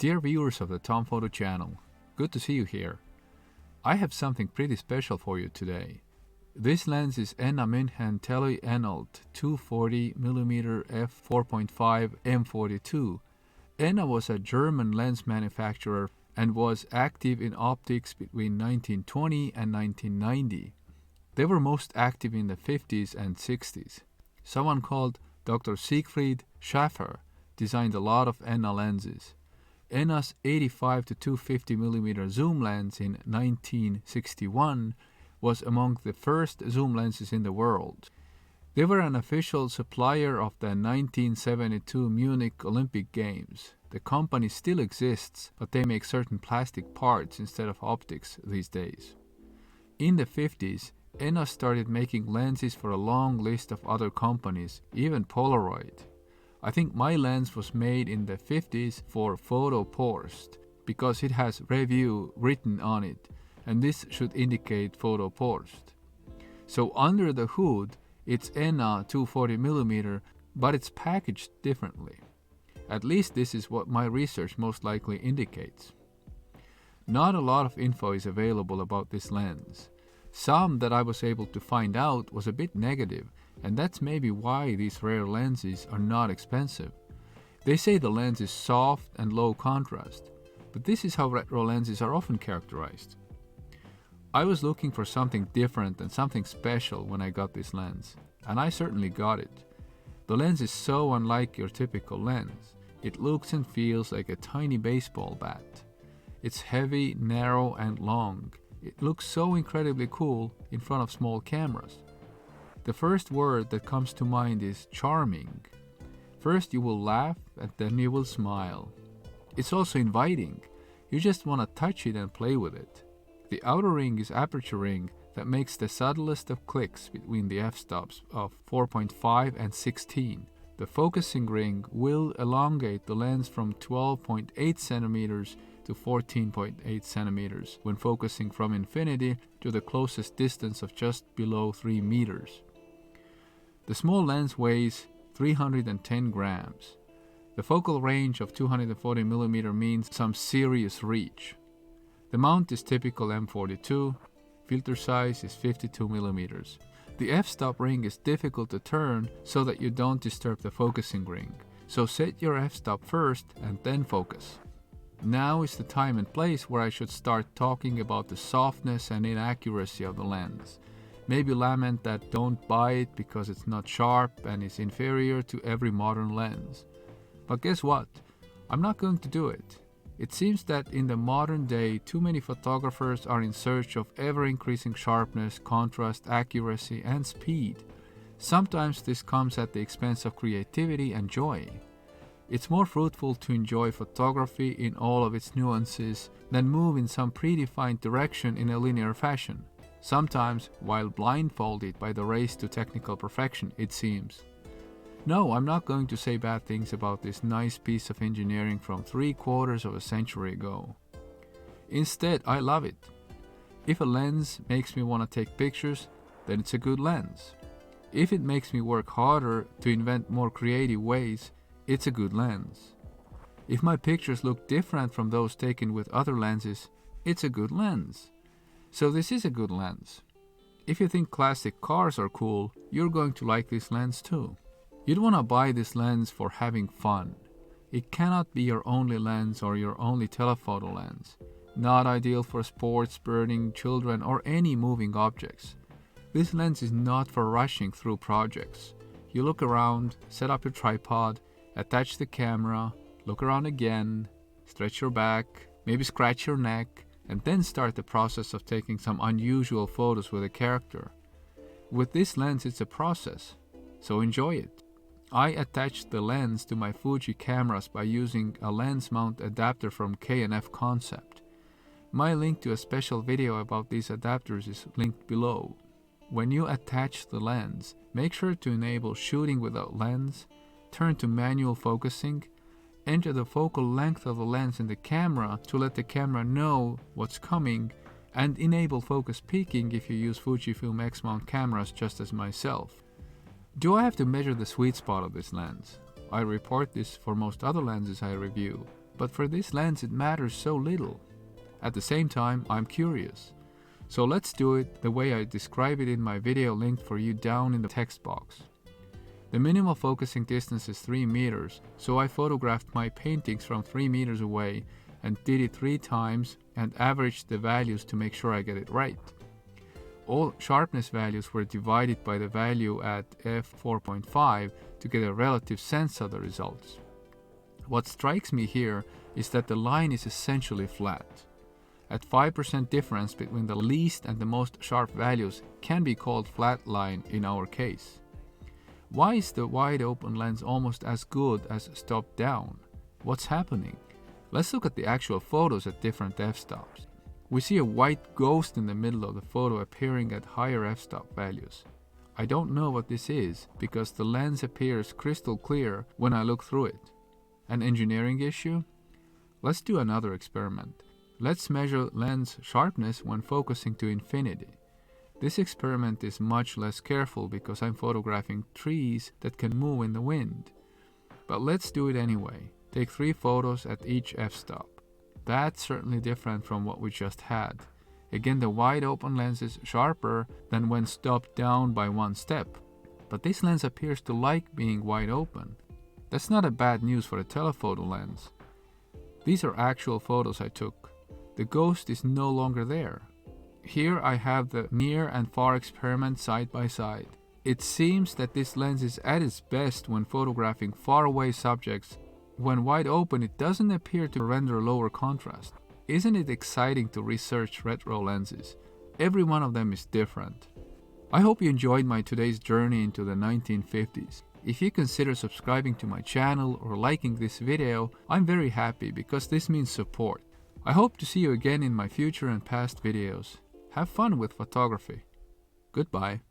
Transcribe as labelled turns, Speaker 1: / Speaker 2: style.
Speaker 1: Dear viewers of the Tom Photo channel, good to see you here. I have something pretty special for you today. This lens is Enna München Tele-Ennalyt 240mm F4.5 M42. Enna was a German lens manufacturer and was active in optics between 1920 and 1990. They were most active in the 50s and 60s. Someone called Dr. Siegfried Schäfer designed a lot of Enna lenses. Enna's 85 to 250mm zoom lens in 1961 was among the first zoom lenses in the world. They were an official supplier of the 1972 Munich Olympic Games. The company still exists, but they make certain plastic parts instead of optics these days. In the 50s, Enna started making lenses for a long list of other companies, even Polaroid. I think my lens was made in the 50s for Photo Porst because it has Revue written on it, and this should indicate Photo Porst. So under the hood, it's Enna 240mm, but it's packaged differently. At least this is what my research most likely indicates. Not a lot of info is available about this lens. Some that I was able to find out was a bit negative, and that's maybe why these rare lenses are not expensive. They say the lens is soft and low contrast, but this is how retro lenses are often characterized. I was looking for something different and something special when I got this lens, and I certainly got it. The lens is so unlike your typical lens. It looks and feels like a tiny baseball bat. It's heavy, narrow, and long. It looks so incredibly cool in front of small cameras. The first word that comes to mind is charming. First you will laugh and then you will smile. It's also inviting. You just want to touch it and play with it. The outer ring is aperture ring that makes the subtlest of clicks between the f-stops of 4.5 and 16. The focusing ring will elongate the lens from 12.8 cm to 14.8 cm when focusing from infinity to the closest distance of just below 3 meters. The small lens weighs 310 grams. The focal range of 240mm means some serious reach. The mount is typical M42, filter size is 52mm. The f-stop ring is difficult to turn so that you don't disturb the focusing ring. So set your f-stop first and then focus. Now is the time and place where I should start talking about the softness and inaccuracy of the lens. Maybe lament that don't buy it because it's not sharp and is inferior to every modern lens. But guess what? I'm not going to do it. It seems that in the modern day, too many photographers are in search of ever-increasing sharpness, contrast, accuracy, and speed. Sometimes this comes at the expense of creativity and joy. It's more fruitful to enjoy photography in all of its nuances than move in some predefined direction in a linear fashion. Sometimes while blindfolded by the race to technical perfection, it seems. No, I'm not going to say bad things about this nice piece of engineering from 3/4 of a century ago. Instead, I love it. If a lens makes me want to take pictures, then it's a good lens. If it makes me work harder to invent more creative ways, it's a good lens. If my pictures look different from those taken with other lenses, it's a good lens. So this is a good lens. If you think classic cars are cool, you're going to like this lens too. You'd want to buy this lens for having fun. It cannot be your only lens or your only telephoto lens. Not ideal for sports, birding, children, or any moving objects. This lens is not for rushing through projects. You look around, set up your tripod, attach the camera, look around again, stretch your back, maybe scratch your neck, and then start the process of taking some unusual photos with a character. With this lens it's a process, so enjoy it. I attached the lens to my Fuji cameras by using a lens mount adapter from K&F Concept. My link to a special video about these adapters is linked below. When you attach the lens, make sure to enable shooting without lens, turn to manual focusing, enter the focal length of the lens in the camera to let the camera know what's coming, and enable focus peaking if you use Fujifilm X-mount cameras just as myself. Do I have to measure the sweet spot of this lens? I report this for most other lenses I review, but for this lens it matters so little. At the same time, I'm curious. So let's do it the way I describe it in my video linked for you down in the text box. The minimal focusing distance is 3 meters, so I photographed my paintings from 3 meters away and did it 3 times and averaged the values to make sure I get it right. All sharpness values were divided by the value at F4.5 to get a relative sense of the results. What strikes me here is that the line is essentially flat. At 5% difference between the least and the most sharp values can be called flat line in our case. Why is the wide open lens almost as good as stop down? What's happening? Let's look at the actual photos at different f-stops. We see a white ghost in the middle of the photo appearing at higher f-stop values. I don't know what this is because the lens appears crystal clear when I look through it. An engineering issue? Let's do another experiment. Let's measure lens sharpness when focusing to infinity. This experiment is much less careful because I'm photographing trees that can move in the wind. But let's do it anyway. Take 3 photos at each f-stop. That's certainly different from what we just had. Again, the wide open lens is sharper than when stopped down by 1 step. But this lens appears to like being wide open. That's not a bad news for a telephoto lens. These are actual photos I took. The ghost is no longer there. Here I have the near and far experiment side by side. It seems that this lens is at its best when photographing far away subjects. When wide open, it doesn't appear to render lower contrast. Isn't it exciting to research retro lenses? Every one of them is different. I hope you enjoyed my today's journey into the 1950s. If you consider subscribing to my channel or liking this video, I'm very happy because this means support. I hope to see you again in my future and past videos. Have fun with photography. Goodbye.